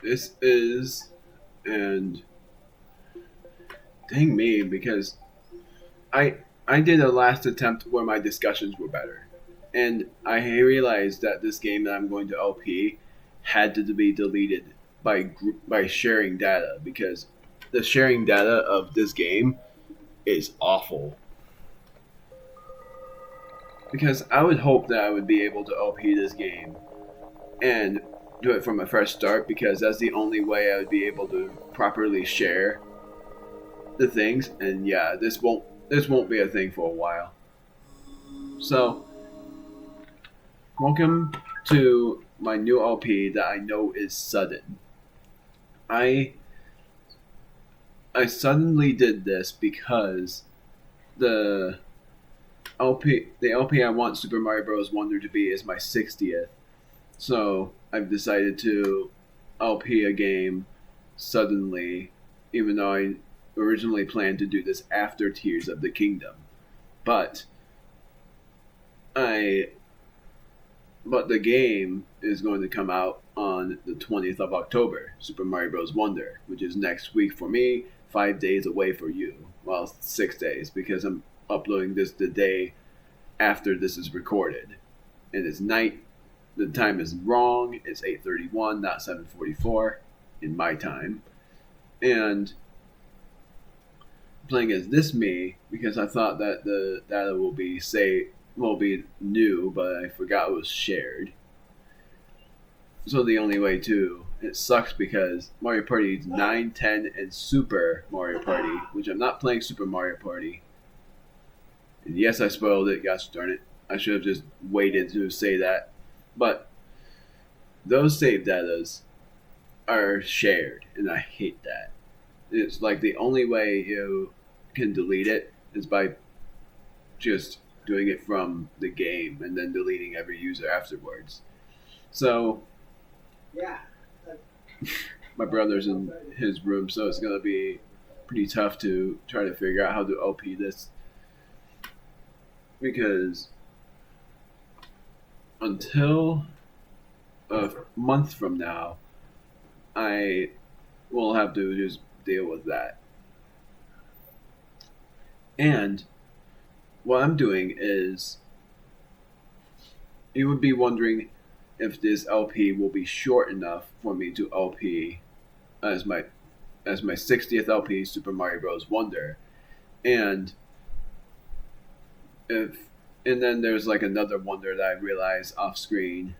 this is, and dang me, because I I did a last attempt where my discussions were better, and I realized that this game that I'm going to LP had to be deleted by sharing data, because the sharing data of this game is awful. Because I would hope that I would be able to LP this game and do it from a fresh start, because that's the only way I would be able to properly share the things. And yeah, this won't be a thing for a while. So welcome to my new LP that I know is sudden. I I suddenly did this because the the LP I want Super Mario Bros. Wonder to be is my 60th. So I've decided to LP a game suddenly, even though I originally planned to do this after Tears of the Kingdom. But I but the game is going to come out on the 20th of October, Super Mario Bros. Wonder, which is next week for me, 5 days away for you. Well, 6 days, because I'm uploading this the day after this is recorded. And it's night. The time is wrong. It's 8:31, not 7:44 in my time. And playing as this me, because I thought that the data will be new, but I forgot it was shared. So the only way to it sucks, because Mario Party 9, 10, and Super Mario Party, which I'm not playing Super Mario Party. And yes, I spoiled it. Gosh darn it! I should have just waited to say that. But those save datas are shared, and I hate that. It's like the only way you can delete it is by just doing it from the game and then deleting every user afterwards. So my brother's in his room, so it's gonna be pretty tough to try to figure out how to OP this, because until a month from now, I will have to just deal with that. And what I'm doing is, you would be wondering if this LP will be short enough for me to LP as my 60th LP Super Mario Bros. Wonder, and if and then there's like another wonder that I realize off screen.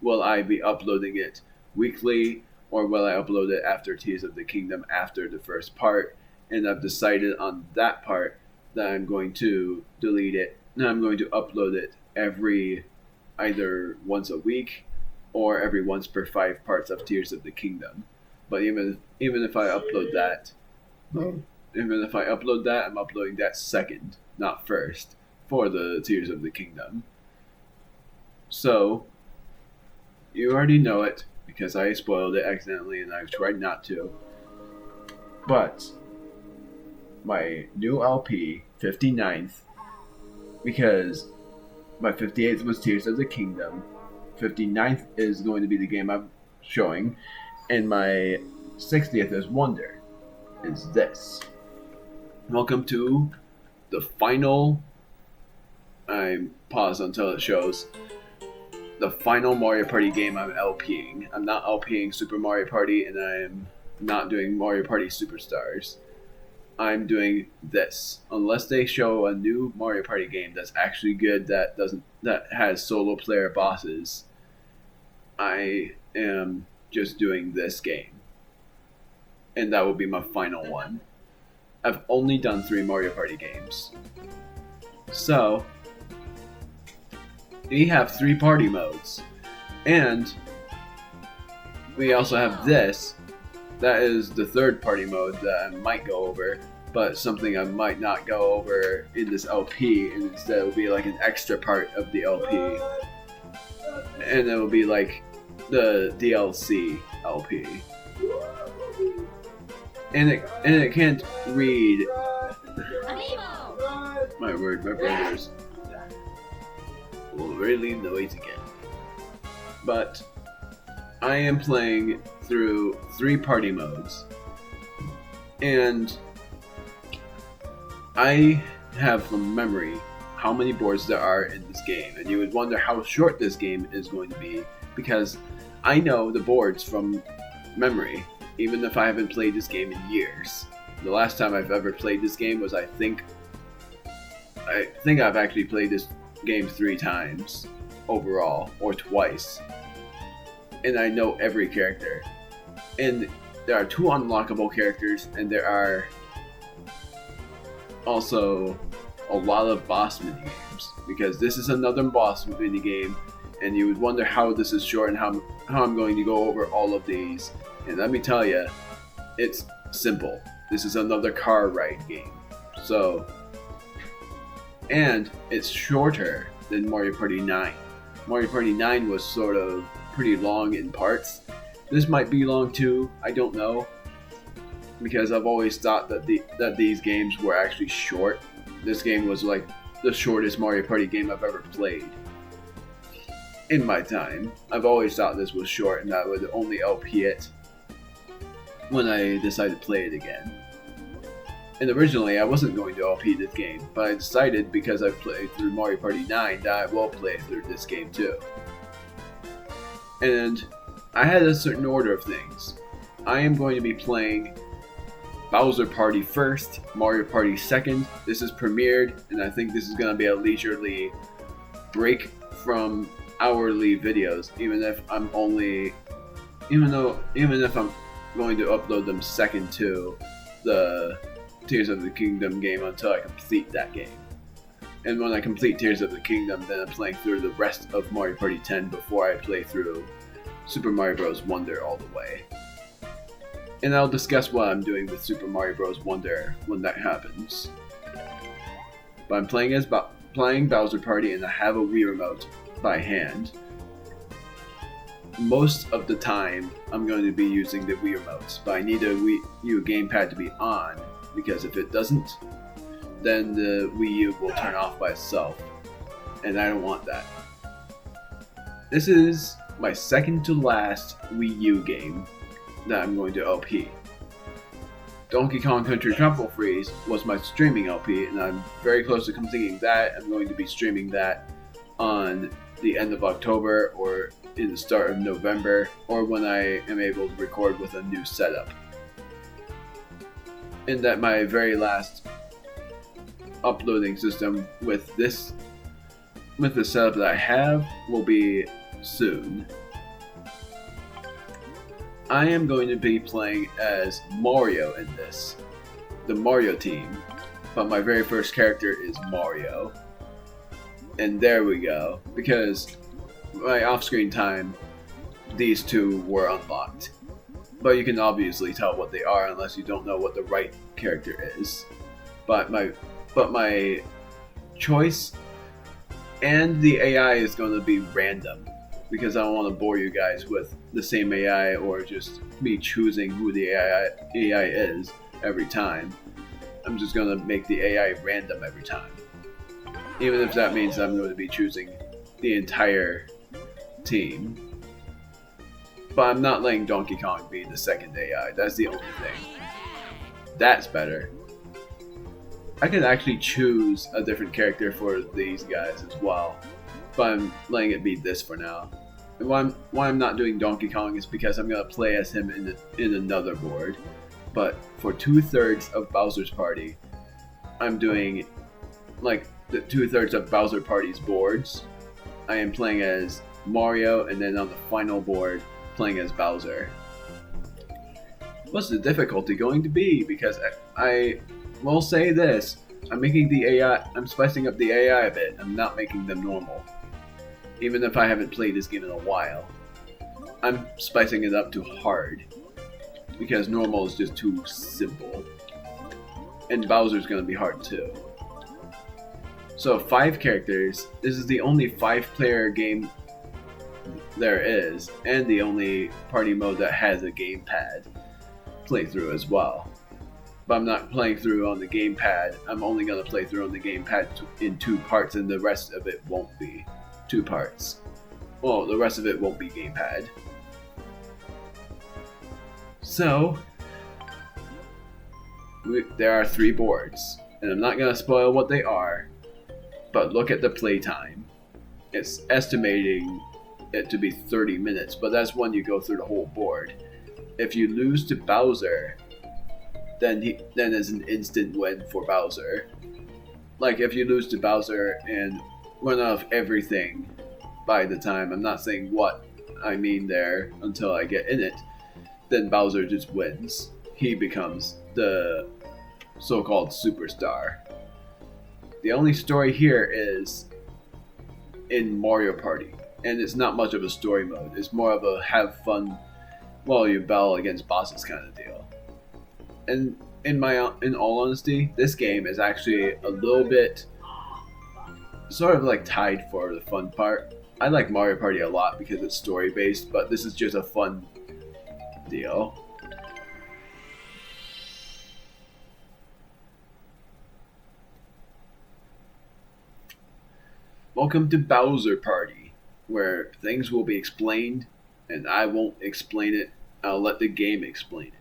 Will I be uploading it weekly, or will I upload it after Tears of the Kingdom, after the first part? And I've decided on that part that I'm going to delete it. And I'm going to upload it every either once a week or every once per 5 parts of Tears of the Kingdom. But even if I upload that, even if I upload that, I'm uploading that second, not first, for the Tears of the Kingdom. So you already know it, because I spoiled it accidentally and I've tried not to. But my new LP, 59th, because my 58th was Tears of the Kingdom, 59th is going to be the game I'm showing, and my 60th is Wonder, is this. Welcome to the final. I pause until it shows the final Mario Party game I'm LPing. I'm not LPing Super Mario Party, and I'm not doing Mario Party Superstars. I'm doing this. Unless they show a new Mario Party game that's actually good, that has solo player bosses, I am just doing this game. And that will be my final one. I've only done 3 Mario Party games. So we have 3 party modes. And we also have this. That is the third party mode that I might go over, but something I might not go over in this LP, and instead it will be like an extra part of the LP. And it will be like the DLC LP. And it can't read. My word, my brothers will really noise again. But I am playing through 3 party modes, and I have from memory how many boards there are in this game, and you would wonder how short this game is going to be because I know the boards from memory, even if I haven't played this game in years. The last time I've ever played this game was I think I've actually played this game 3 times overall, or twice. And I know every character. And there are 2 unlockable characters, and there are also a lot of boss minigames. Because this is another boss minigame, and you would wonder how this is short and how I'm going to go over all of these. And let me tell you, it's simple. This is another car ride game. So, and it's shorter than Mario Party 9. Mario Party 9 was sort of pretty long in parts. This might be long too, I don't know. Because I've always thought that these games were actually short. This game was like the shortest Mario Party game I've ever played. In my time, I've always thought this was short and I would only LP it when I decided to play it again. And originally I wasn't going to LP this game, but I decided because I've played through Mario Party 9 that I will play through this game too. And I had a certain order of things. I am going to be playing Bowser Party first, Mario Party second. This is premiered, and I think this is going to be a leisurely break from hourly videos, even if I'm going to upload them second to the Tears of the Kingdom game until I complete that game. And when I complete Tears of the Kingdom, then I'm playing through the rest of Mario Party 10 before I play through Super Mario Bros. Wonder all the way. And I'll discuss what I'm doing with Super Mario Bros. Wonder when that happens. But I'm playing Bowser Party, and I have a Wii Remote by hand. Most of the time, I'm going to be using the Wii Remote, but I need a Wii U gamepad to be on, because if it doesn't, then the Wii U will turn off by itself, and I don't want that. This is my second to last Wii U game that I'm going to LP. Donkey Kong Country Tropical Freeze was my streaming LP, and I'm very close to completing that. I'm going to be streaming that on the end of October or in the start of November, or when I am able to record with a new setup. And that my very last uploading system with the setup that I have will be soon. I am going to be playing as Mario in this, the Mario team, but my very first character is Mario. And there we go, because my off-screen time, these 2 were unlocked. But you can obviously tell what they are unless you don't know what the right character is. But my choice and the AI is going to be random, because I don't want to bore you guys with the same AI or just me choosing who the AI is every time. I'm just going to make the AI random every time. Even if that means I'm going to be choosing the entire team. But I'm not letting Donkey Kong be the second AI. That's the only thing. That's better. I could actually choose a different character for these guys as well, but I'm letting it be this for now. And why I'm not doing Donkey Kong is because I'm going to play as him in another board. But for 2/3 of Bowser's Party, I'm doing like the 2/3 of Bowser Party's boards. I am playing as Mario, and then on the final board, playing as Bowser. What's the difficulty going to be? Because I will say this, I'm spicing up the AI a bit. I'm not making them normal. Even if I haven't played this game in a while. I'm spicing it up to hard. Because normal is just too simple. And Bowser's gonna be hard too. So 5 characters. This is the only 5-player game there is, and the only party mode that has a gamepad playthrough as well. But I'm not playing through on the gamepad. I'm only going to play through on the gamepad in 2 parts, and the rest of it won't be 2 parts. Well, the rest of it won't be gamepad. So, there are 3 boards, and I'm not going to spoil what they are, but look at the playtime. It's estimating it to be 30 minutes, but that's when you go through the whole board. If you lose to Bowser, then it's an instant win for Bowser. Like, if you lose to Bowser and run out of everything by the time, I'm not saying what I mean there until I get in it, then Bowser just wins. He becomes the so-called superstar. The only story here is in Mario Party, and it's not much of a story mode. It's more of a have fun while you battle against bosses kind of deal. And in all honesty, this game is actually a little bit sort of like tied for the fun part. I like Mario Party a lot because it's story based, but this is just a fun deal. Welcome to Bowser Party, where things will be explained, and I won't explain it. I'll let the game explain it.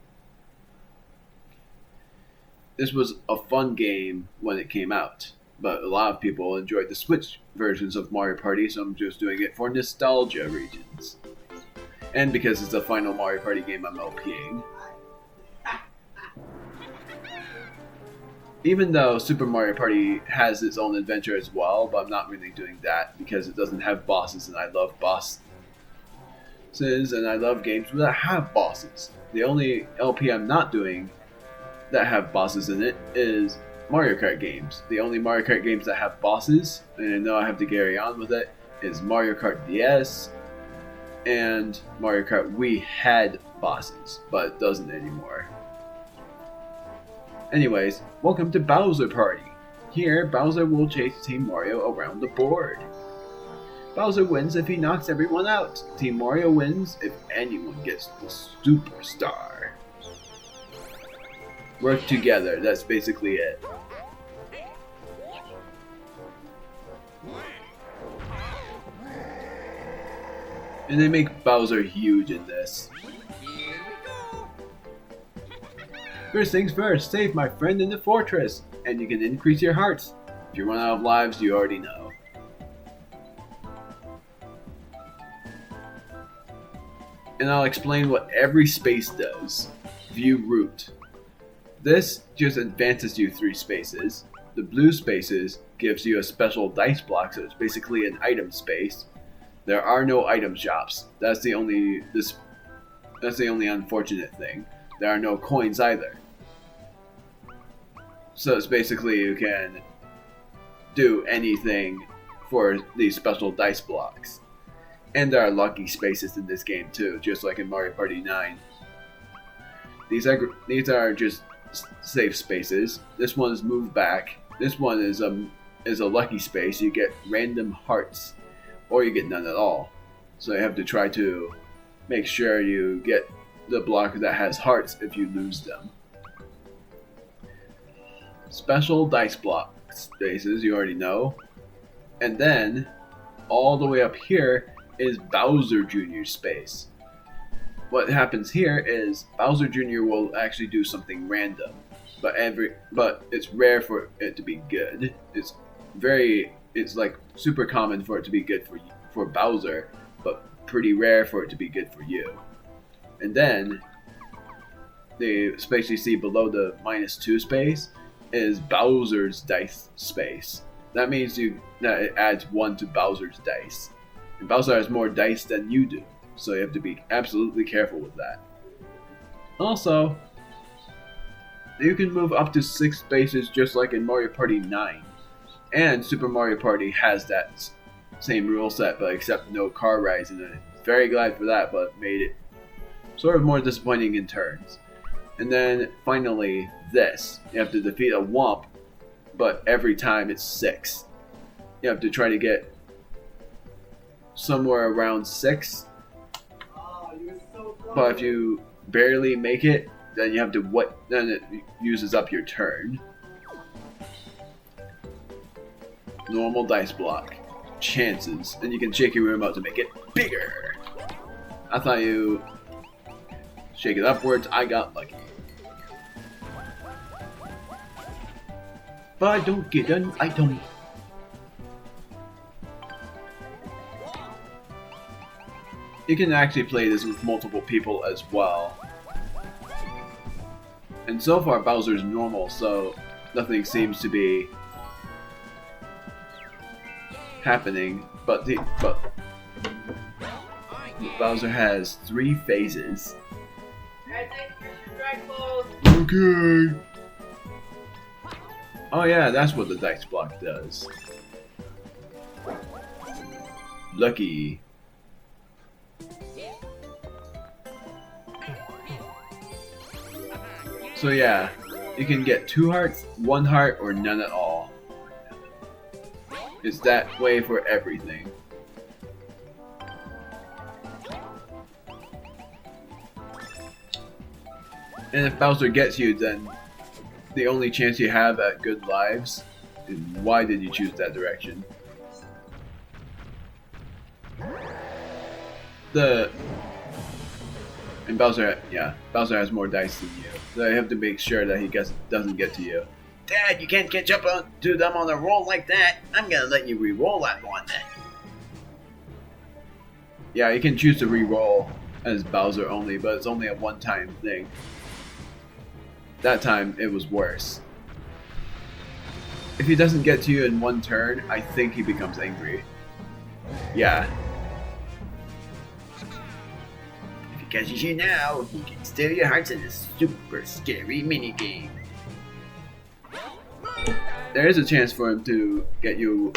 This was a fun game when it came out, but a lot of people enjoyed the Switch versions of Mario Party, so I'm just doing it for nostalgia reasons. And because it's the final Mario Party game I'm LPing. Even though Super Mario Party has its own adventure as well, but I'm not really doing that because it doesn't have bosses, and I love bosses, and I love games that have bosses. The only LP I'm not doing that have bosses in it is Mario Kart games. The only Mario Kart games that have bosses, and I know I have to carry on with it, is Mario Kart DS and Mario Kart Wii had bosses, but it doesn't anymore. Anyways, welcome to Bowser Party. Here, Bowser will chase Team Mario around the board. Bowser wins if he knocks everyone out. Team Mario wins if anyone gets the superstar. Work together, that's basically it. And they make Bowser huge in this. First things first, save my friend in the fortress, and you can increase your hearts. If you run out of lives, you already know. And I'll explain what every space does. View route. This just advances you 3 spaces. The blue spaces gives you a special dice block, so it's basically an item space. There are no item shops. That's the only unfortunate thing. There are no coins either. So it's basically you can do anything for these special dice blocks. And there are lucky spaces in this game too, just like in Mario Party 9. These are just safe spaces. This one is move back. This one is a lucky space. You get random hearts, or you get none at all. So you have to try to make sure you get the block that has hearts if you lose them. Special dice block spaces, you already know. And then, all the way up here is Bowser Jr. space. What happens here is Bowser Jr. will actually do something random, but it's rare for it to be good. It's like super common for it to be good for Bowser, but pretty rare for it to be good for you. And then the space you see below the -2 space is Bowser's dice space. That means that it adds 1 to Bowser's dice. And Bowser has more dice than you do, so you have to be absolutely careful with that. Also, you can move up to 6 spaces just like in Mario Party 9. And Super Mario Party has that same rule set, but except no car rides in it. Very glad for that, but made it sort of more disappointing in turns. And then finally, this. You have to defeat a Womp, but every time it's 6. You have to try to get somewhere around 6. But if you barely make it, then you have to then it uses up your turn. Normal dice block. Chances. And you can shake your remote to make it bigger. I thought you Shake it upwards. I got lucky. But I don't get an item. You can actually play this with multiple people as well. And so far Bowser's normal, so nothing seems to be happening. But Bowser has 3 phases. Okay. Oh yeah, that's what the dice block does. Lucky. So yeah, you can get 2 hearts, 1 heart, or none at all. It's that way for everything. And if Bowser gets you, then the only chance you have at good lives is why did you choose that direction? And Bowser has more dice than you. So you have to make sure that he doesn't get to you. Dad, you can't catch up to them on a roll like that. I'm gonna let you re-roll that one then. Yeah, you can choose to re-roll as Bowser only, but it's only a one-time thing. That time, it was worse. If he doesn't get to you in 1 turn, I think he becomes angry. Yeah. If he catches you now, he can steal your hearts in a super scary minigame. There is a chance for him to get you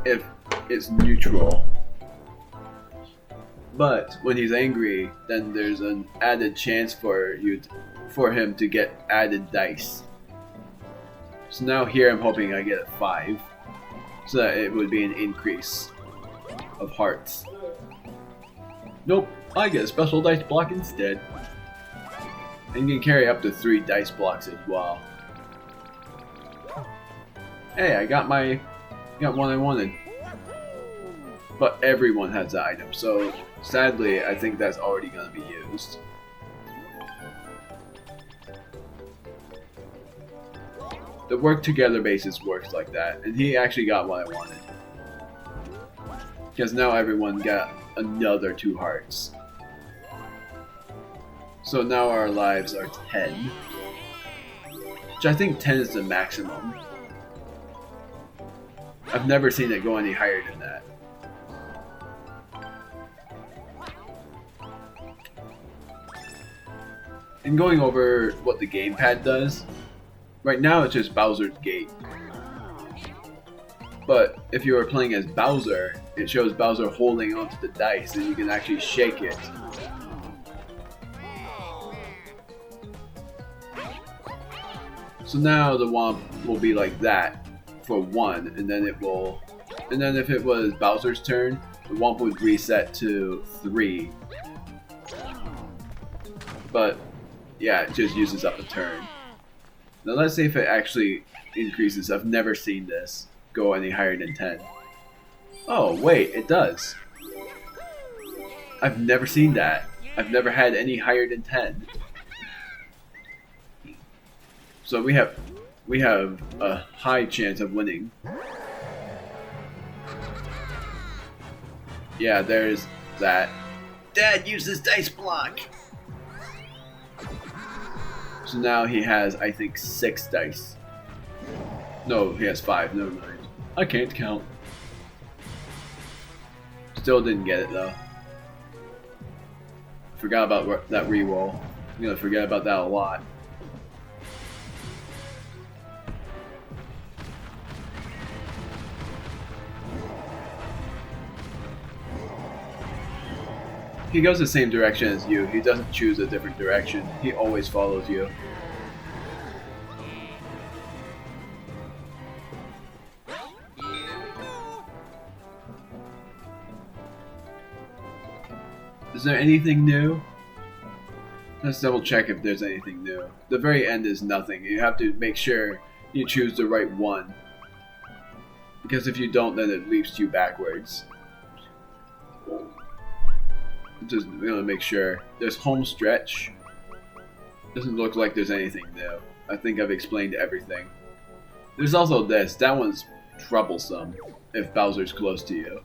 if it's neutral. But when he's angry, then there's an added chance for him to get added dice. So now here I'm hoping I get a 5, so that it would be an increase of hearts. Nope, I get a special dice block instead. And you can carry up to 3 dice blocks as well. Hey, I got one I wanted. But everyone has the item, so sadly I think that's already going to be used. The work together basis works like that, and he actually got what I wanted. Because now everyone got another 2 hearts. So now our lives are 10. Which I think 10 is the maximum. I've never seen it go any higher than that. And going over what the gamepad does, right now it's just Bowser's Gate. But if you are playing as Bowser, it shows Bowser holding onto the dice and you can actually shake it. So now the Whomp will be like that for 1, and then if it was Bowser's turn, the Whomp would reset to 3. But yeah, it just uses up a turn. Now let's see if it actually increases. I've never seen this go any higher than 10. Oh wait, it does. I've never seen that. I've never had any higher than 10. So we have a high chance of winning. Yeah, there's that. Dad, use this dice block! So now he has, I think, 6 dice. No, he has 5, never mind. I can't count. Still didn't get it though. Forgot about that reroll. I'm gonna forget about that a lot. He goes the same direction as you. He doesn't choose a different direction. He always follows you. Is there anything new? Let's double check if there's anything new. The very end is nothing. You have to make sure you choose the right one. Because if you don't, then it leaps you backwards. Just gonna make sure. There's home stretch. Doesn't look like there's anything new. I think I've explained everything. There's also this. That one's troublesome if Bowser's close to you.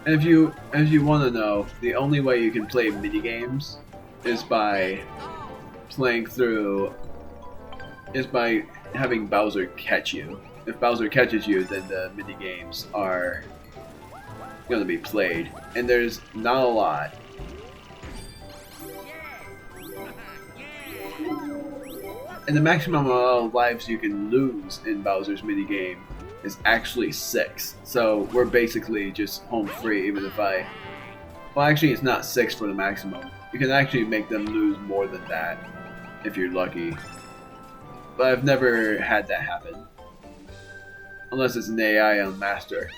And if you want to know, the only way you can play minigames is by having Bowser catch you. If Bowser catches you, then the minigames are going to be played. And there's not a lot. And the maximum amount of lives you can lose in Bowser's minigame is actually 6. So we're basically just home free, even if well, actually it's not 6 for the maximum. You can actually make them lose more than that, if you're lucky. But I've never had that happen. Unless it's an AI on Master.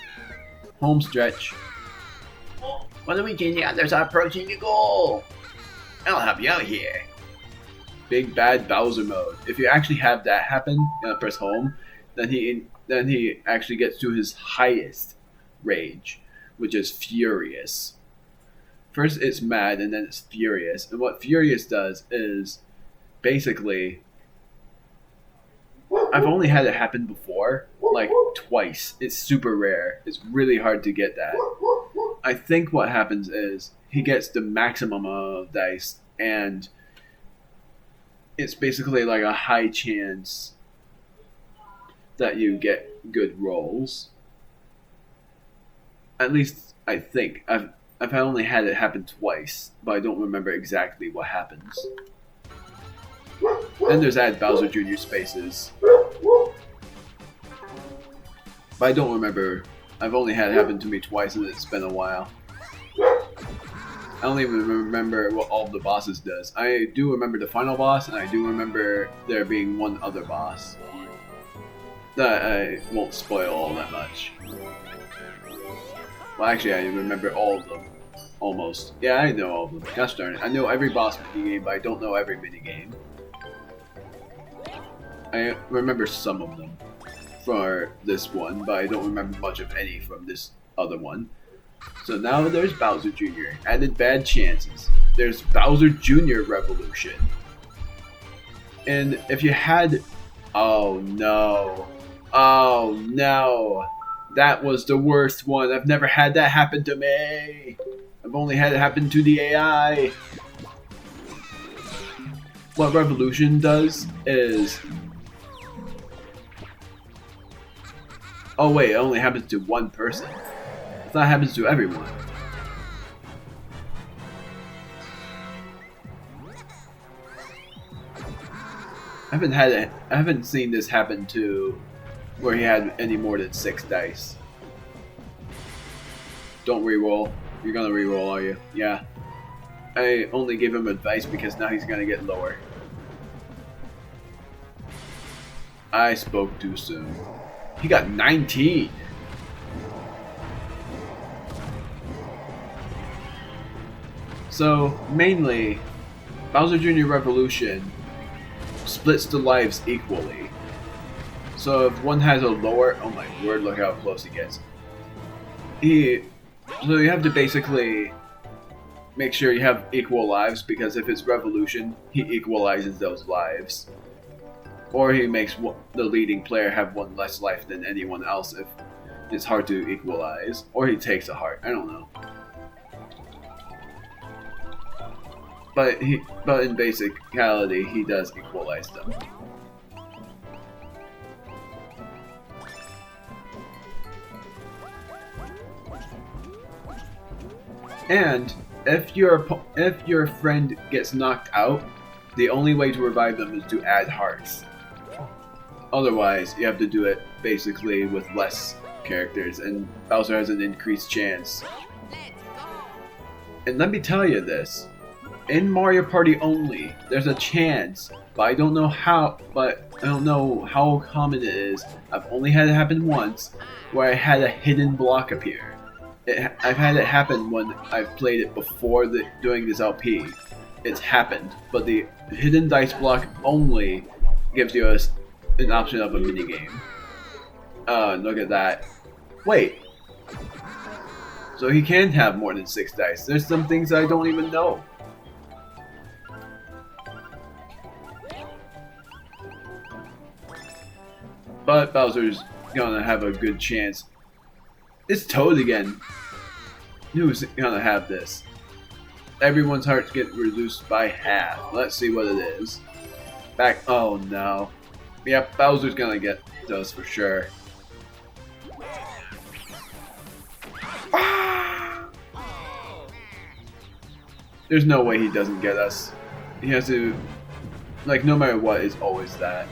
Home stretch. What are we doing? The others are approaching the goal. I'll help you out here. Big Bad Bowser mode. If you actually have that happen, press home, then he actually gets to his highest rage, which is Furious. First it's mad and then it's furious. And what Furious does is basically, I've only had it happen before, like twice. It's super rare. It's really hard to get that. I think what happens is he gets the maximum of dice, and it's basically like a high chance that you get good rolls. At least I think. I've only had it happen twice, but I don't remember exactly what happens. Then there's Add Bowser Jr. spaces. But I don't remember. I've only had it happen to me twice and it's been a while. I don't even remember what all the bosses does. I do remember the final boss, and I do remember there being one other boss. That I won't spoil all that much. Well, actually, I remember all of them. Almost. Yeah, I know all of them. Gosh darn it. I know every boss minigame, but I don't know every minigame. I remember some of them for this one, but I don't remember much of any from this other one. So now there's Bowser Jr. Added bad chances. There's Bowser Jr. Revolution. And if you had... Oh no. Oh no. That was the worst one. I've never had that happen to me. I've only had it happen to the AI. What Revolution does is... Oh wait, it only happens to one person. I thought it happens to everyone. I haven't seen this happen to where he had any more than 6 dice. Don't reroll. You're gonna reroll, are you? Yeah. I only gave him advice because now he's gonna get lower. I spoke too soon. He got 19. So, mainly, Bowser Jr. Revolution splits the lives equally. So if one has a lower... Oh my word, look how close he gets. So you have to basically make sure you have equal lives, because if it's Revolution, he equalizes those lives. Or he makes the leading player have 1 less life than anyone else if it's hard to equalize. Or he takes a heart, I don't know. But in basicality, he does equalize them. And if your friend gets knocked out, the only way to revive them is to add hearts. Otherwise, you have to do it basically with less characters, and Bowser has an increased chance. And let me tell you this. In Mario Party only, there's a chance, but I don't know how common it is. I've only had it happen once, where I had a hidden block appear. I've had it happen when I've played it before doing this LP. It's happened, but the hidden dice block only gives you an option of a mini game. Look at that. Wait. So he can have more than 6 dice. There's some things I don't even know. But Bowser's gonna have a good chance. It's Toad again. Who's gonna have this? Everyone's hearts get reduced by half. Let's see what it is. Back. Oh no. Yep, Bowser's gonna get those for sure. There's no way he doesn't get us. He has to, like, no matter what, is always that.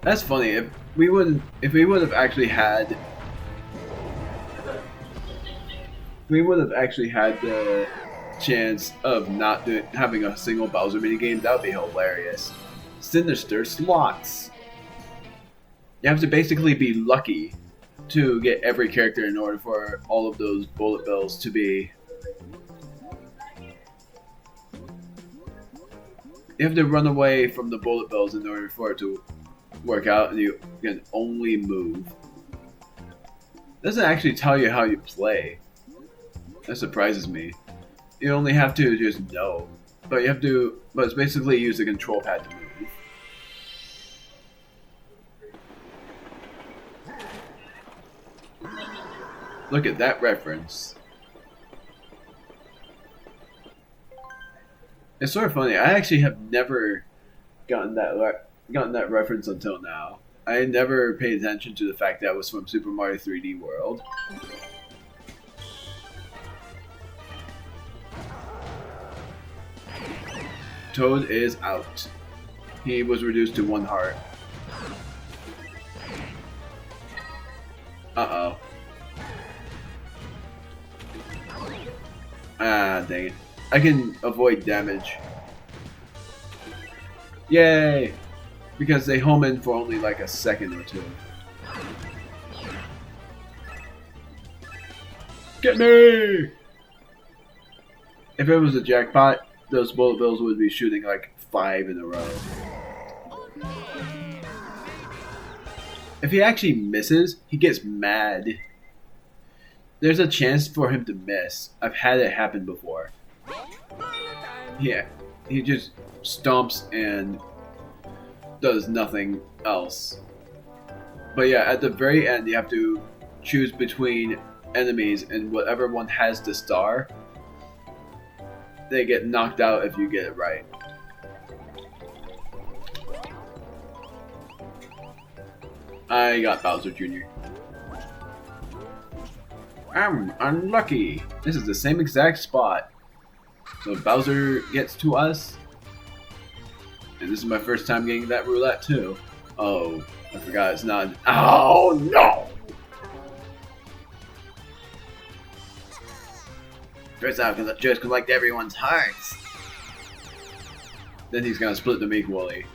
That's funny. If we would have actually had, the chance of not having a single Bowser minigame, that would be hilarious. Sinister slots. You have to basically be lucky to get every character in order for all of those bullet bills to be. You have to run away from the bullet bills in order for it to work out, and you can only move. It doesn't actually tell you how you play. That surprises me. You only have to just know, but it's basically use the control pad to move. Look at that reference. It's sort of funny. I actually have never gotten that reference until now. I never paid attention to the fact that it was from Super Mario 3D World. Toad is out. He was reduced to 1 heart. Uh-oh. Ah, dang it. I can avoid damage. Yay! Because they home in for only like a second or two. Get me! If it was a jackpot, those bullet bills would be shooting like 5 in a row. If he actually misses, he gets mad. There's a chance for him to miss. I've had it happen before. Yeah, he just stomps and does nothing else. But yeah, at the very end, you have to choose between enemies, and whatever one has the star, they get knocked out if you get it right. I got Bowser Jr. I'm unlucky. This is the same exact spot. So Bowser gets to us. And this is my first time getting that roulette too. Oh, I forgot it's not. Oh no! First off, just collect everyone's hearts. Then he's gonna split them equally.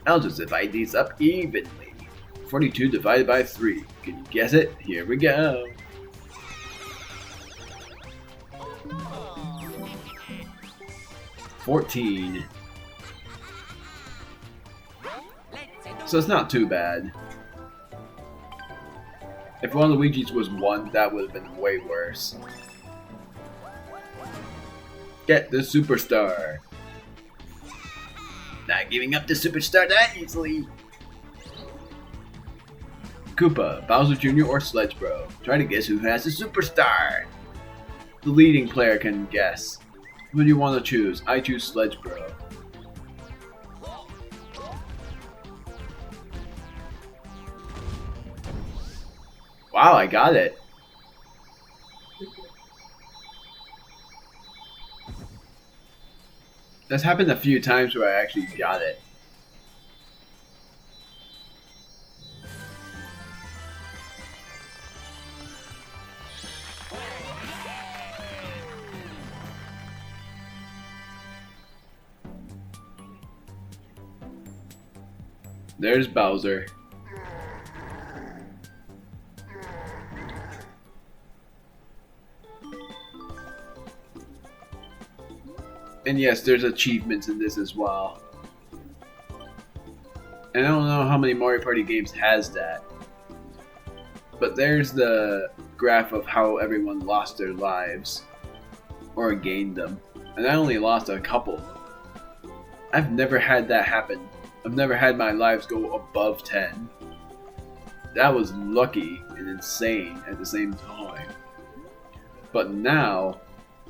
I'll just divide these up evenly. 42 divided by 3. Can you guess it? Here we go. $14. So it's not too bad. If Waluigi's was 1, that would have been way worse. Get the superstar. Not giving up the superstar that easily. Koopa, Bowser Jr. or Sledge Bro. Try to guess who has the superstar. The leading player can guess. Who do you want to choose? I choose Sledge Bro. Wow, I got it. That's happened a few times where I actually got it. There's Bowser. And yes, there's achievements in this as well. And I don't know how many Mario Party games has that. But there's the graph of how everyone lost their lives or gained them. And I only lost a couple. I've never had that happen. I've never had my lives go above 10. That was lucky and insane at the same time. But now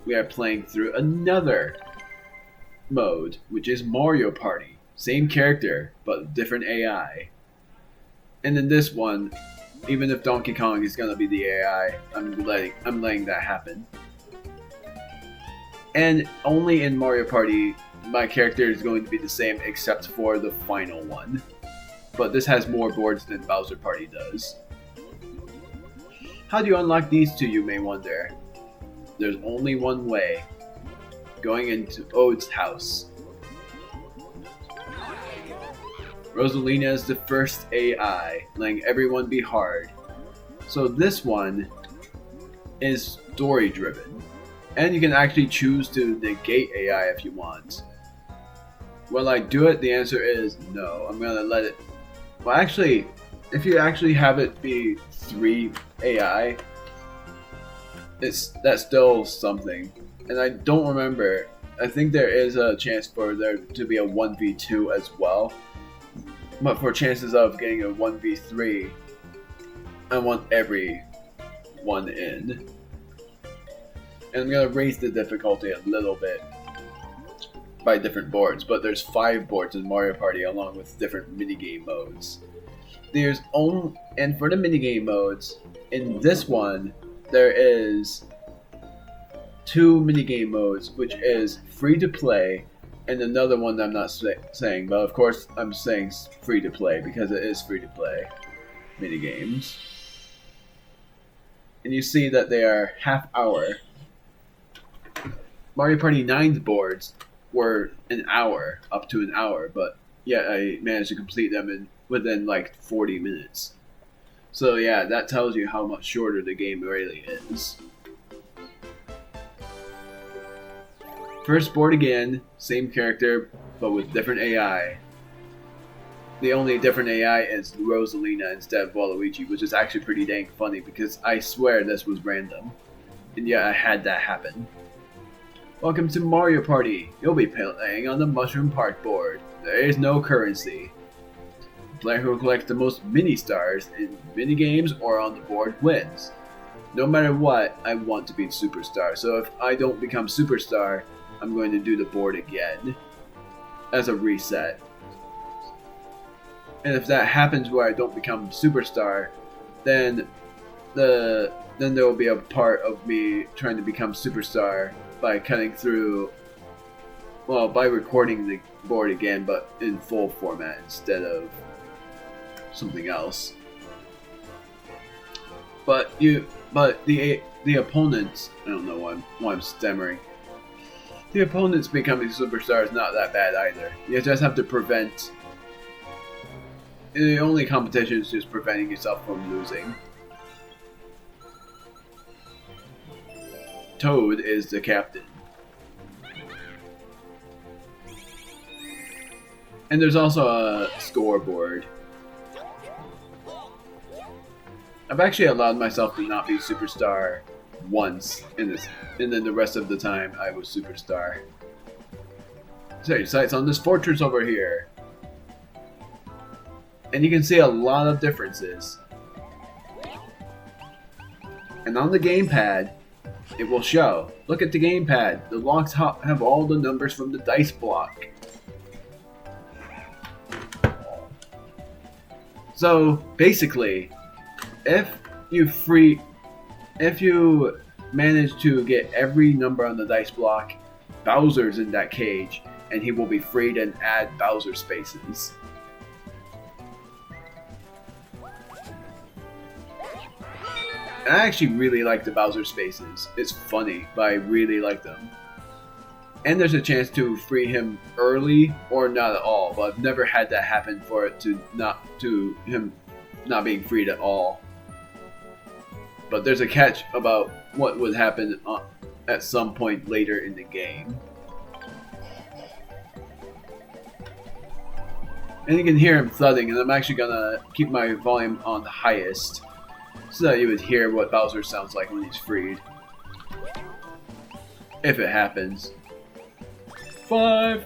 we are playing through another mode, which is Mario Party. Same character, but different AI. And in this one, even if Donkey Kong is gonna be the AI, I'm letting that happen. And only in Mario Party, my character is going to be the same except for the final one. But this has more boards than Bowser Party does. How do you unlock these two, you may wonder? There's only one way. Going into Ode's house. Rosalina is the first AI, letting everyone be hard. So this one is story driven. And you can actually choose to negate AI if you want. Will I do it? The answer is no. I'm gonna let it... Well, actually, if you actually have it be 3 AI, that's still something. And I don't remember. I think there is a chance for there to be a 1v2 as well. But for chances of getting a 1v3, I want everyone in. And I'm going to raise the difficulty a little bit by different boards. But there's 5 boards in Mario Party along with different minigame modes. And for the minigame modes, in this one, there is 2 minigame modes, which is free to play, and another one that I'm not saying, but of course I'm saying free to play because it is free to play minigames. And you see that they are half hour. Mario Party 9's boards were an hour, up to an hour, but yet I managed to complete them within like 40 minutes. So yeah, that tells you how much shorter the game really is. First board again, same character, but with different AI. The only different AI is Rosalina instead of Waluigi, which is actually pretty dang funny because I swear this was random. And yet I had that happen. Welcome to Mario Party. You'll be playing on the Mushroom Park board. There is no currency. The player who collects the most mini-stars in mini-games or on the board wins. No matter what, I want to be Superstar, so if I don't become Superstar, I'm going to do the board again as a reset. And if that happens where I don't become Superstar, then there will be a part of me trying to become Superstar by cutting through, well, by recording the board again, but in full format instead of something else. But the opponents, I don't know why I'm stammering. The opponents becoming Superstar is not that bad either. You just have to prevent. The only competition is just preventing yourself from losing. Toad is the captain. And there's also a scoreboard. I've actually allowed myself to not be Superstar once in this, and then the rest of the time I was Superstar. Set your sights on this fortress over here. And you can see a lot of differences. And on the gamepad, it will show. Look at the gamepad. The locks have all the numbers from the dice block. So basically, if you manage to get every number on the dice block, Bowser's in that cage, and he will be free to add Bowser spaces. I actually really like the Bowser spaces. It's funny, but I really like them. And there's a chance to free him early or not at all, but I've never had that happen for it to him not being freed at all. But there's a catch about what would happen at some point later in the game. And you can hear him thudding, and I'm actually gonna keep my volume on the highest so that you would hear what Bowser sounds like when he's freed. If it happens. 5.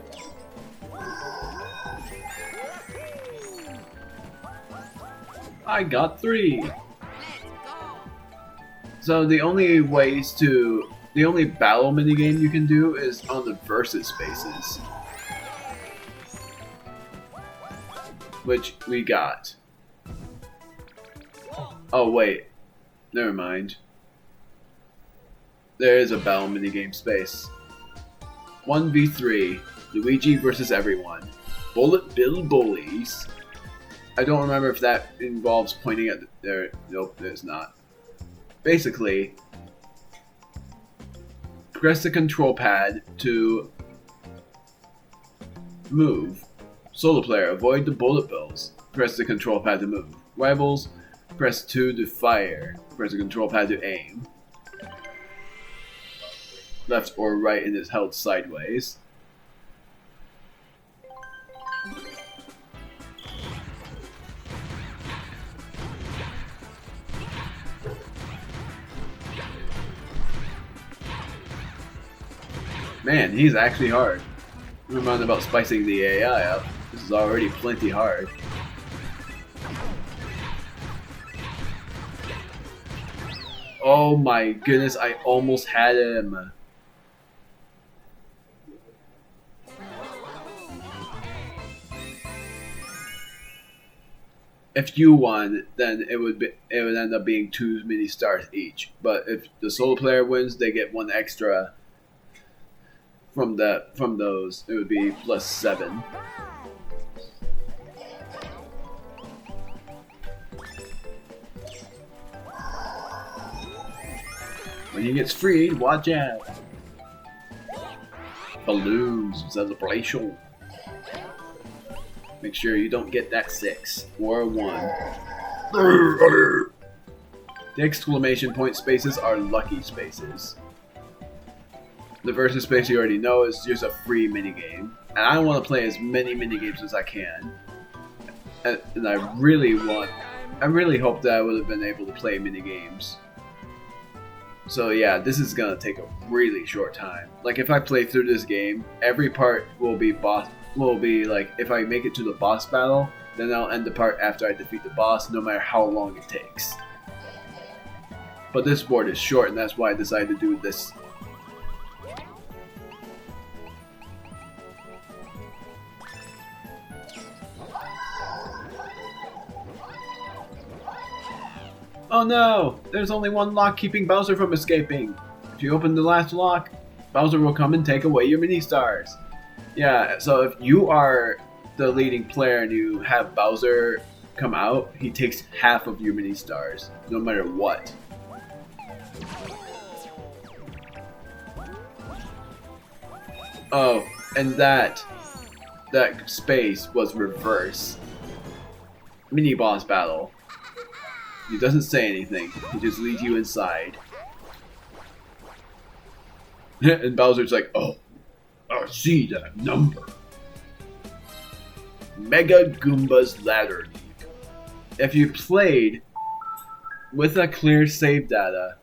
I got 3. So the only battle minigame you can do is on the versus spaces. Which we got. Oh wait, never mind. There is a battle minigame space. 1v3, Luigi versus everyone. Bullet Bill Bullies. I don't remember if that involves pointing at there. Nope, there's not. Basically, press the control pad to move. Solo player, avoid the bullet bills. Press the control pad to move. Rivals, press 2 to fire. Press the control pad to aim. Left or right and is held sideways. Man, he's actually hard. Never mind about spicing the AI up. This is already plenty hard. Oh my goodness, I almost had him. If you won, then it would end up being 2 mini stars each. But if the solo player wins, they get 1 extra from those. It would be +7. When he gets freed, watch out. Balloons celebration. Make sure you don't get that 6 or a 1. The exclamation point spaces are lucky spaces. The versus space you already know is just a free minigame. And I want to play as many minigames as I can. And I really hope that I would have been able to play minigames. So yeah, this is gonna take a really short time. Like if I play through this game, every part will be like if I make it to the boss battle, then I'll end the part after I defeat the boss, no matter how long it takes. But this board is short, and that's why I decided to do this. Oh no! There's only one lock keeping Bowser from escaping. If you open the last lock, Bowser will come and take away your mini stars. Yeah, so if you are the leading player and you have Bowser come out, he takes half of your mini stars, no matter what. Oh, and that space was reverse. Mini boss battle. He doesn't say anything. He just leads you inside. And Bowser's like, oh, I see that number. Mega Goomba's Ladder League. If you played with a clear save data,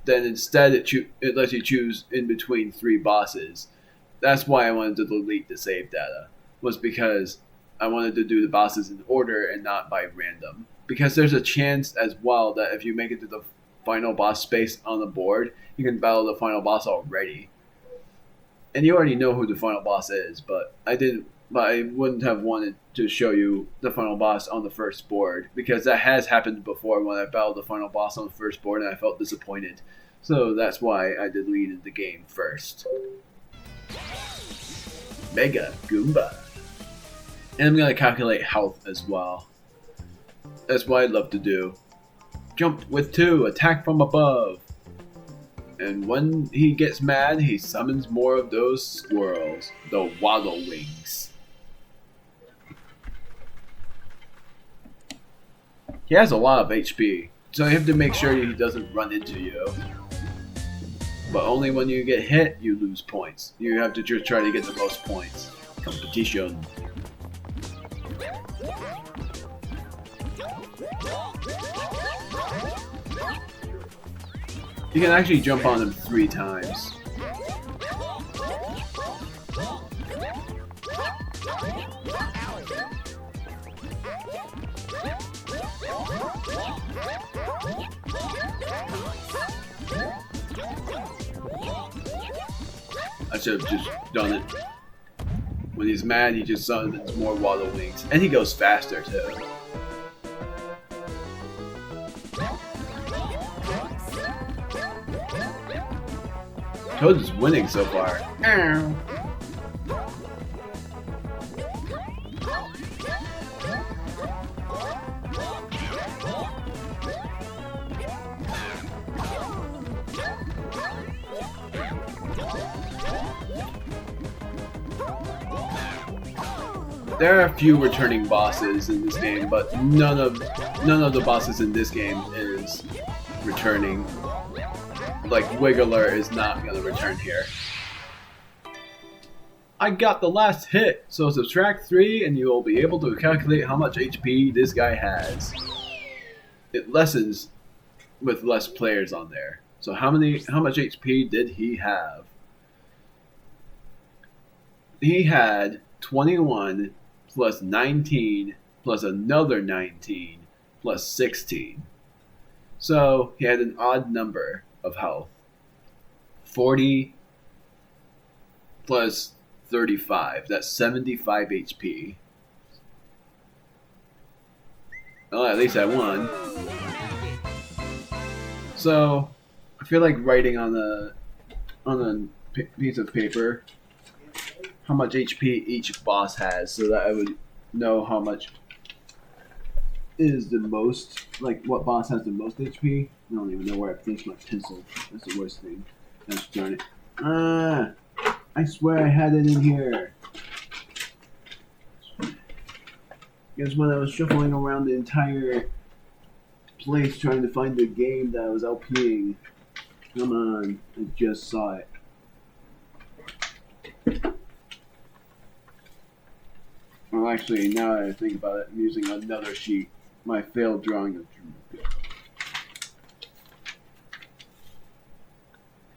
then instead it lets you choose in between 3 bosses. That's why I wanted to delete the save data. Was because I wanted to do the bosses in order and not by random. Because there's a chance as well that if you make it to the final boss space on the board, you can battle the final boss already. And you already know who the final boss is, but I wouldn't have wanted to show you the final boss on the first board, because that has happened before when I battled the final boss on the first board and I felt disappointed. So that's why I deleted the game first. Mega Goomba. And I'm going to calculate health as well. That's what I love to do. Jump with 2, attack from above. And when he gets mad, he summons more of those squirrels, the Waddle Wings. He has a lot of HP, so you have to make sure he doesn't run into you. But only when you get hit, you lose points. You have to just try to get the most points. Competition. You can actually jump on him 3 times. I should have just done it. When he's mad, he just summons more Waddle Wings. And he goes faster, too. Toad is winning so far. There are a few returning bosses in this game, but none of the bosses in this game is returning. Like Wiggler is not gonna return here. I got the last hit, so subtract 3 and you will be able to calculate how much HP this guy has. It lessens with less players on there. So how much HP did he have? He had 21 plus 19 plus another 19 plus 16. So he had an odd number of health. 40 plus 35. That's 75 HP. Well, at least I won. So I feel like writing on a piece of paper how much HP each boss has, so that I would know how much is the most, like what boss has the most HP. I don't even know where I placed my pencil. That's the worst thing. Gosh darn it. I swear I had it in here. Because when I was shuffling around the entire place trying to find the game that I was LPing, come on, I just saw it. Well, actually, now that I think about it, I'm using another sheet. My failed drawing of Goomba.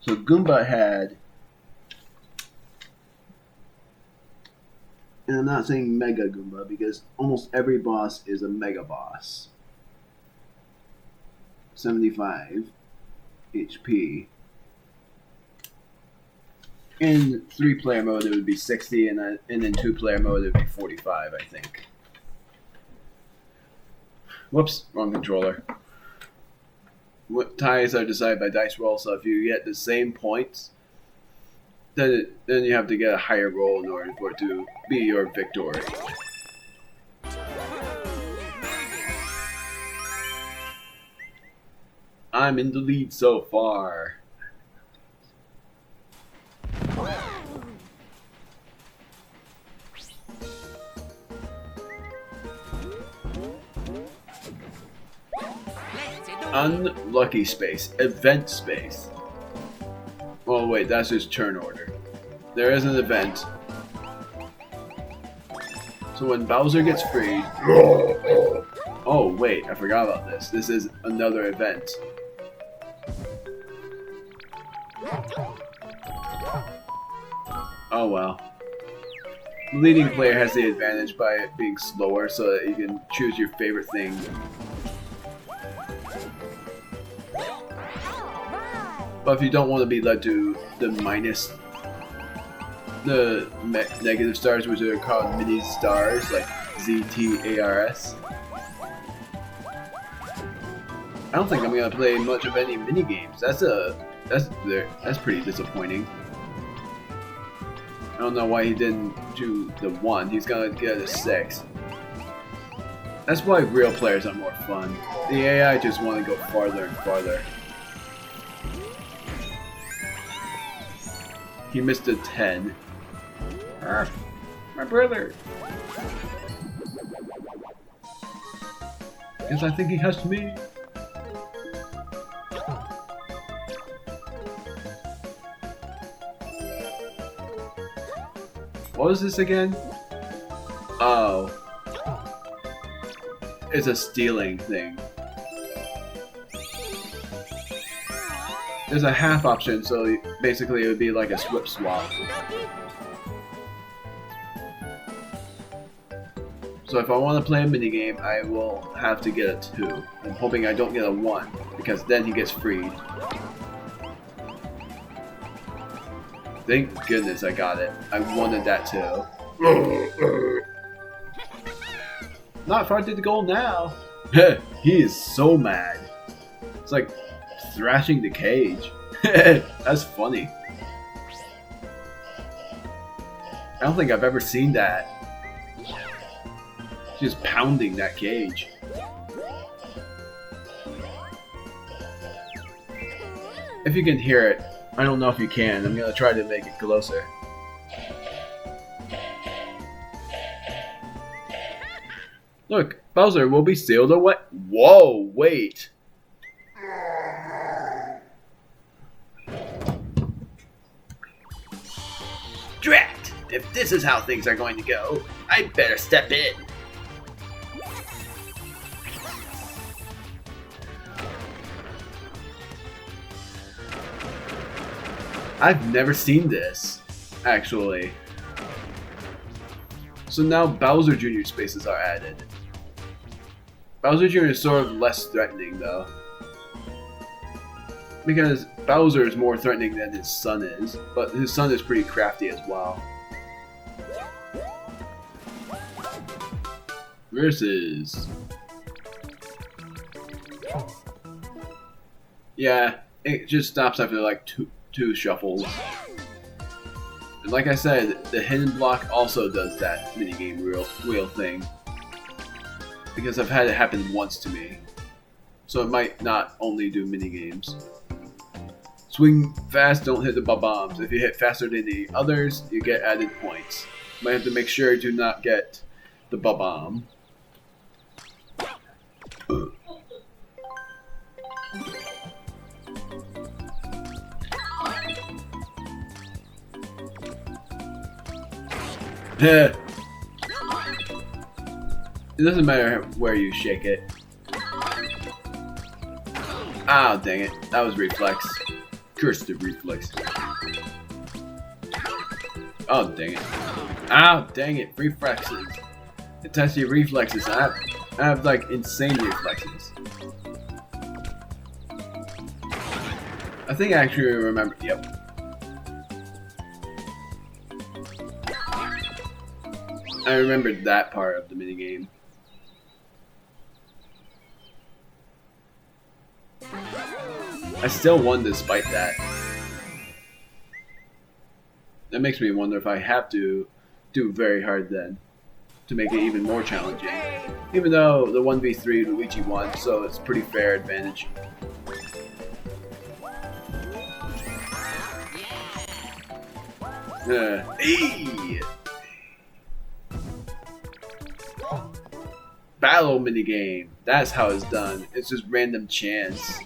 So Goomba had, and I'm not saying Mega Goomba because almost every boss is a Mega Boss. 75 HP. In 3-player mode, it would be 60, and in 2-player mode, it would be 45, I think. Whoops, wrong controller. What ties are decided by dice roll, so if you get the same points, then you have to get a higher roll in order for it to be your victory. I'm in the lead so far. Unlucky space. Event space. Oh wait, that's just turn order. There is an event. So when Bowser gets freed... Oh wait, I forgot about this. This is another event. Oh well. The leading player has the advantage by it being slower so that you can choose your favorite thing. But if you don't want to be led to the negative stars, which are called mini stars, like ZTARS. I don't think I'm gonna play much of any mini games. That's pretty disappointing. I don't know why he didn't do the 1. He's gonna get a 6. That's why real players are more fun. The AI just want to go farther and farther. He missed a 10. My brother. Guess I think he has me. What was this again? Oh. it's a stealing thing. There's a half option, so basically it would be like a swip swap. So if I want to play a minigame, I will have to get a 2. I'm hoping I don't get a 1, because then he gets freed. Thank goodness I got it. I wanted that too. Not far to the goal now. He is so mad. It's like thrashing the cage. That's funny. I don't think I've ever seen that. Just pounding that cage. If you can hear it, I don't know if you can. I'm gonna try to make it closer. Look, Bowser will be sealed away. Whoa, wait. Drat! If this is how things are going to go, I'd better step in. I've never seen this, actually. So now Bowser Jr. spaces are added. Bowser Jr. is sort of less threatening, though. Because Bowser is more threatening than his son is, but his son is pretty crafty as well. Versus... Yeah, it just stops after like two shuffles. And like I said, the hidden block also does that minigame wheel thing. Because I've had it happen once to me. So it might not only do minigames. Swing fast, don't hit the bombs. If you hit faster than the others, you get added points. You might have to make sure to not get the bomb. It doesn't matter where you shake it. Ah, dang it. That was reflex. Curse the reflex. Oh, dang it. Ah, dang it. Reflexes. It tests your reflexes. I have like insane reflexes. I think I actually remember. Yep. I remembered that part of the minigame. I still won despite that. That makes me wonder if I have to do very hard then to make it even more challenging. Even though the 1v3 Luigi won, so it's pretty fair advantage. Hey! Battle minigame. That's how it's done. It's just random chance.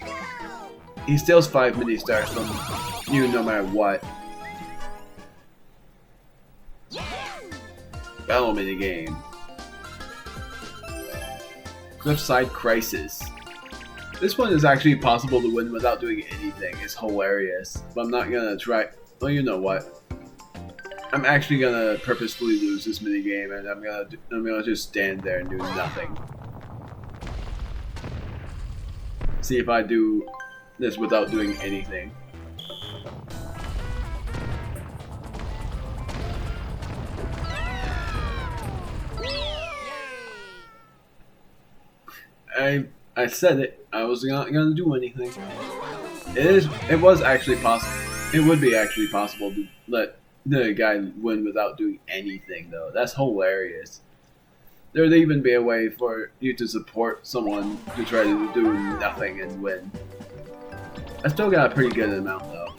He steals 5 mini stars from you no matter what. Battle minigame. Cliffside Crisis. This one is actually possible to win without doing anything. It's hilarious. But I'm not gonna try. Well, you know what? I'm actually gonna purposefully lose this minigame, and I'm gonna just stand there and do nothing. See if I do this without doing anything. I said it. I was not gonna do anything. It was actually possible. It would be actually possible to let the guy win without doing anything, though. That's hilarious. There would even be a way for you to support someone to try to do nothing and win. I still got a pretty good amount, though.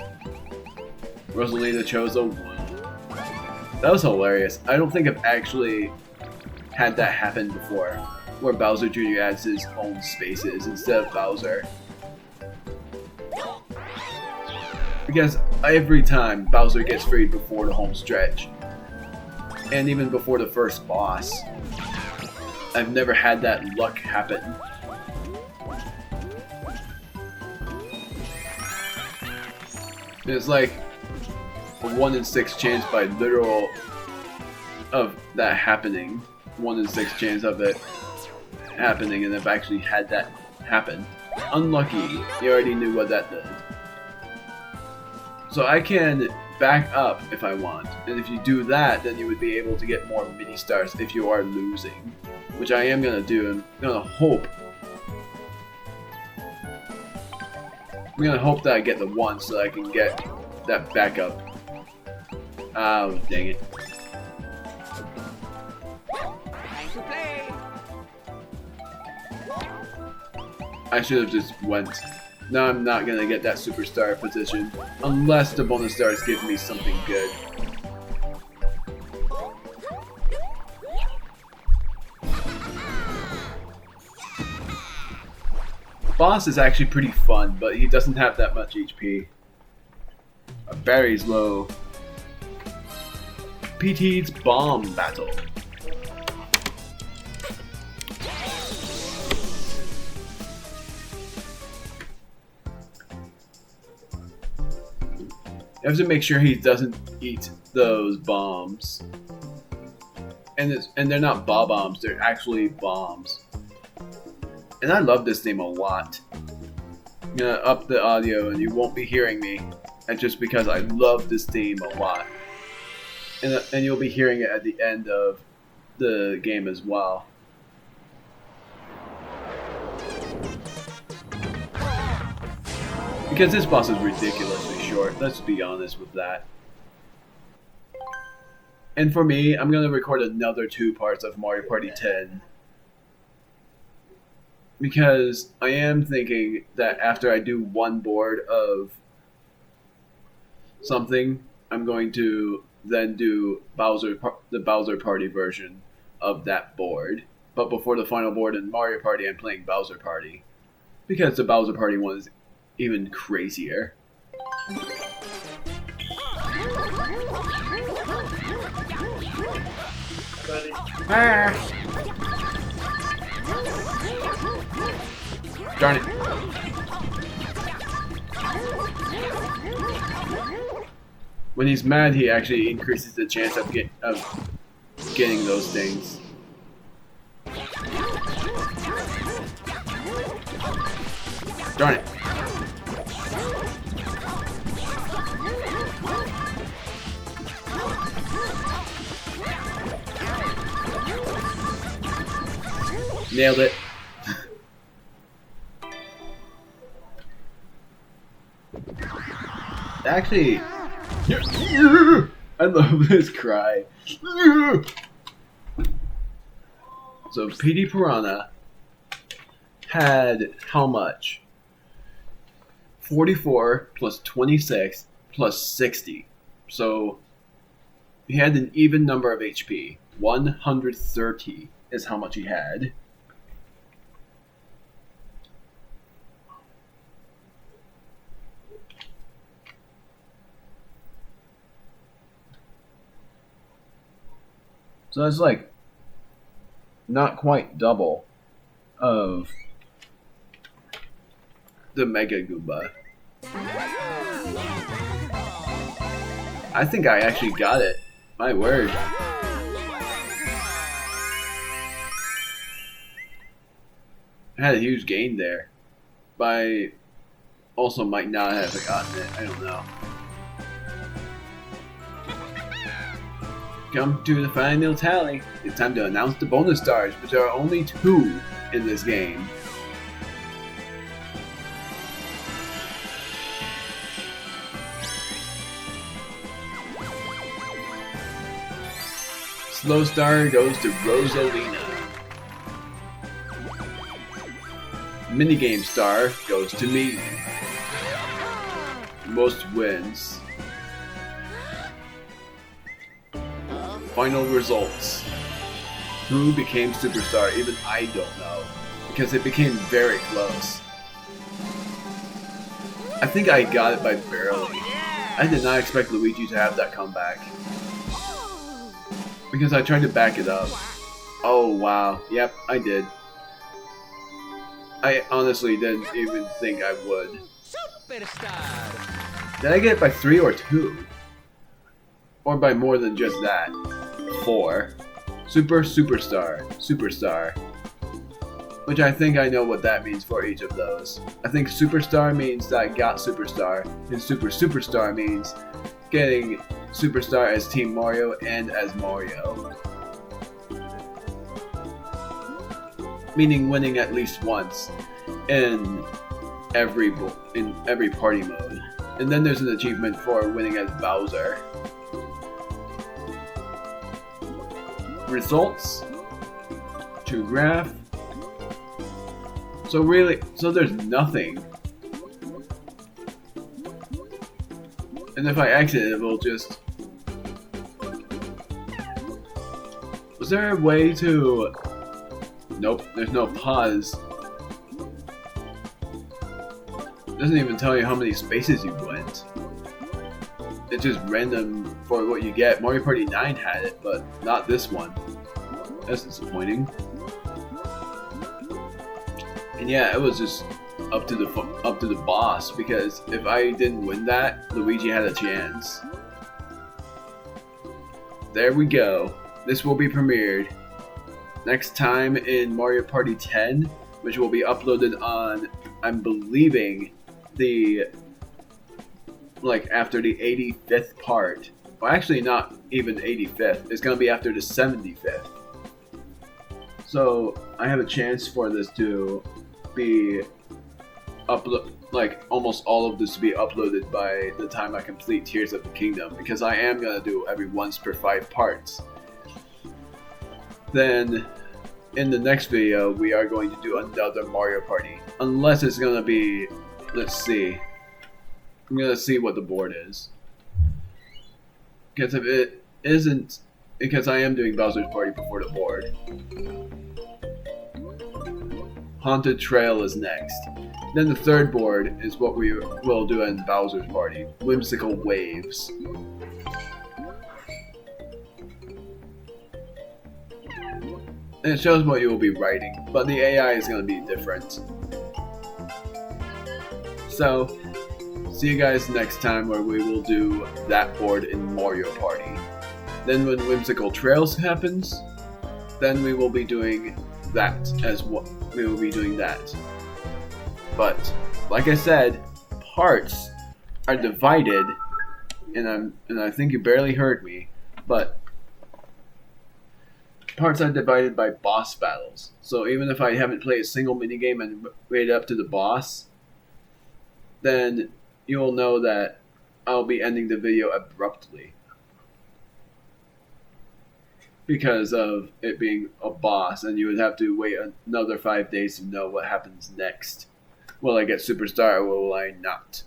Rosalina chose a 1. That was hilarious. I don't think I've actually had that happen before, where Bowser Jr. adds his own spaces instead of Bowser. Because every time Bowser gets freed before the home stretch, and even before the first boss, I've never had that luck happen. It's like a 1 in 6 chance by literal of that happening. 1 in 6 chance of it happening, and I've actually had that happen. Unlucky. You already knew what that did. So I can back up if I want, and if you do that, then you would be able to get more mini stars if you are losing, which I am gonna do. I'm gonna hope that I get the 1 so that I can get that backup. Oh, dang it. I should have just went. Now I'm not gonna get that superstar position unless the bonus stars give me something good. Boss is actually pretty fun, but he doesn't have that much HP. Barry's low. PT's bomb battle. You have to make sure he doesn't eat those bombs. And they're not bombs, they're actually bombs. And I love this theme a lot. I'm gonna up the audio and you won't be hearing me. And just because I love this theme a lot. And you'll be hearing it at the end of the game as well. Because this boss is ridiculously short, let's be honest with that. And for me, I'm gonna record another 2 parts of Mario Party 10. Because I am thinking that after I do 1 board of something, I'm going to then do the Bowser Party version of that board. But before the final board in Mario Party, I'm playing Bowser Party. Because the Bowser Party one is even crazier. Ah. Darn it. When he's mad, he actually increases the chance of getting those things. Darn it. Nailed it. Actually, I love this cry. So PD Piranha had how much? 44 plus 26 plus 60. So he had an even number of HP. 130 is how much he had. So that's like not quite double of the Mega Goomba. I think I actually got it. My word. I had a huge gain there. But I also might not have gotten it. I don't know. Come to the final tally. It's time to announce the bonus stars, which are only 2 in this game. Slow star goes to Rosalina. Minigame star goes to me. Most wins. Final results. Who became superstar? Even I don't know. Because it became very close. I think I got it by barely. I did not expect Luigi to have that comeback. Because I tried to back it up. Oh wow. Yep, I did. I honestly didn't even think I would. Superstar. Did I get it by 3 or 2? Or by more than just that? 4. Superstar. Which I think I know what that means for each of those. I think Superstar means that I got Superstar, and Superstar means getting Superstar as Team Mario and as Mario. Meaning winning at least once in every party mode. And then there's an achievement for winning as Bowser. Results to graph. So there's nothing. And if I exit it will just... Was there a way to... Nope, there's no pause. It doesn't even tell you how many spaces you went. It's just random for what you get. Mario Party 9 had it, but not this one. That's disappointing. And yeah, it was just up to the boss, because if I didn't win that, Luigi had a chance. There we go. This will be premiered next time in Mario Party 10, which will be uploaded on, I'm believing, after the 85th part. Well, actually not even 85th. It's gonna be after the 75th. So I have a chance for this to be almost all of this to be uploaded by the time I complete Tears of the Kingdom, because I am gonna do every once per 5 parts. Then in the next video we are going to do another Mario Party, unless it's gonna be, let's see, I'm gonna see what the board is, because if it isn't, because I am doing Bowser's Party before the board. Haunted Trail is next. Then the third board is what we will do in Bowser's Party, Whimsical Waves. And it shows what you will be writing, but the AI is going to be different. So, see you guys next time where we will do that board in Mario Party. Then when Whimsical Trails happens, then we will be doing that as what we will be doing that. But like I said, parts are divided, and I think you barely heard me, but parts are divided by boss battles. So even if I haven't played a single minigame and made it up to the boss, then you will know that I'll be ending the video abruptly, because of it being a boss, and you would have to wait another 5 days to know what happens next. Will I get Superstar or will I not?